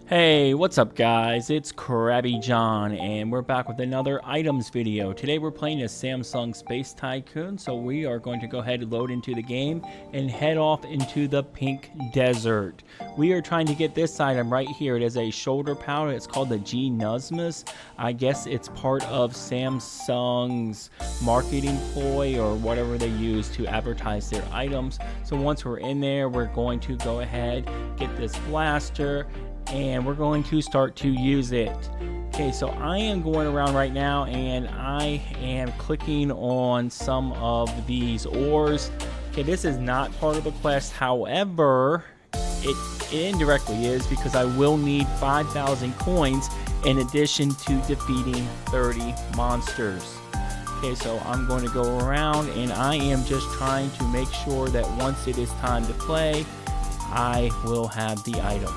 Hey, what's up guys? It's Krabby John and we're back with another items video. Today we're playing as Samsung Space Tycoon, so we are going to go ahead and load into the game and head off into the pink desert. We are trying to get this item right here. It is a shoulder powder. It's called the G-NUSMAS. I guess it's part of Samsung's marketing ploy or whatever they use to advertise their items. So once we're in there, we're going to go ahead, get this blaster, and we're going to start to use it. Okay, so I am going around right now and I am clicking on some of these ores. Okay, this is not part of the quest, however, it indirectly is because I will need 5,000 coins in addition to defeating 30 monsters. Okay, so I'm going to go around and I am just trying to make sure that once it is time to play, I will have the item.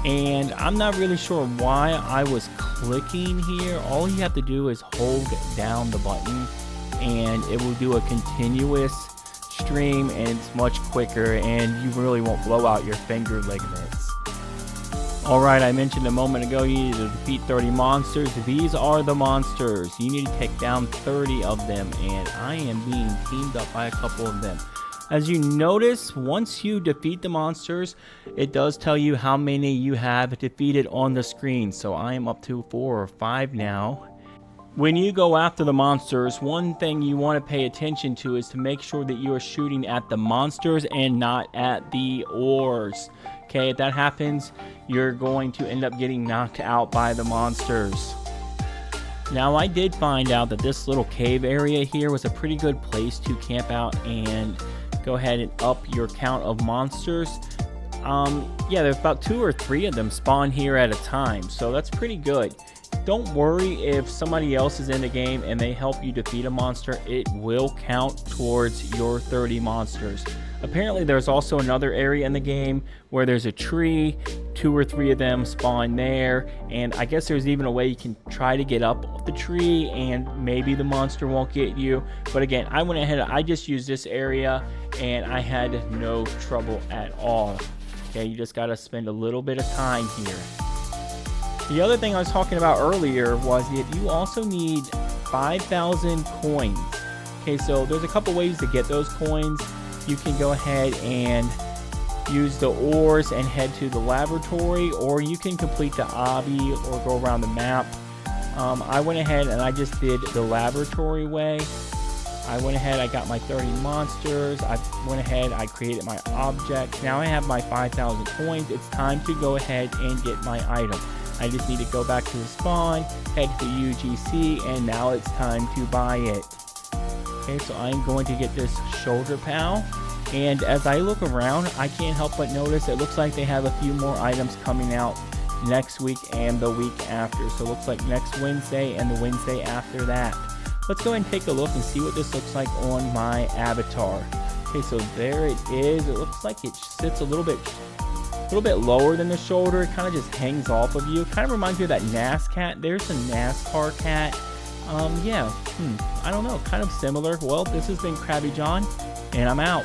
And I'm not really sure why I was clicking here. All you have to do is hold down the button and it will do a continuous stream, and it's much quicker and you really won't blow out your finger ligaments. Alright, I mentioned a moment ago you need to defeat 30 monsters. These are the monsters. You need to take down 30 of them, and I am being teamed up by a couple of them. As you notice, once you defeat the monsters, it does tell you how many you have defeated on the screen. So I am up to 4 or 5 now. When you go after the monsters, one thing you want to pay attention to is to make sure that you are shooting at the monsters and not at the ores. Okay, if that happens, you're going to end up getting knocked out by the monsters. Now, I did find out that this little cave area here was a pretty good place to camp out and go ahead and up your count of monsters. Yeah, there's about 2 or 3 of them spawn here at a time, so that's pretty good. Don't worry if somebody else is in the game and they help you defeat a monster, it will count towards your 30 monsters. Apparently there's also another area in the game where there's a tree, 2 or 3 of them spawn there, and I guess there's even a way you can try to get up the tree and maybe the monster won't get you. But again, I went ahead, I just used this area and I had no trouble at all. Okay, you just got to spend a little bit of time here. The other thing I was talking about earlier was that you also need 5,000 coins. Okay, so there's a couple ways to get those coins. You can go ahead and use the ores and head to the laboratory, or you can complete the obby or go around the map. I went ahead and I just did the laboratory way. I went ahead, I got my 30 monsters, I went ahead, I created my object. Now I have my 5,000 coins. It's time to go ahead and get my item. I just need to go back to the spawn, head to UGC, and now it's time to buy it. Okay, so I'm going to get this shoulder pal, and as I look around, I can't help but notice it looks like they have a few more items coming out next week and the week after. So it looks like next Wednesday and the Wednesday after that. Let's go ahead and take a look and see what this looks like on my avatar. Okay, so there it is. It looks like it sits a little bit lower than the shoulder. It kind of just hangs off of you. It kind of reminds me of that NAS cat. There's a NASCAR cat. Yeah, I don't know, kind of similar. Well, this has been Krabby John, and I'm out.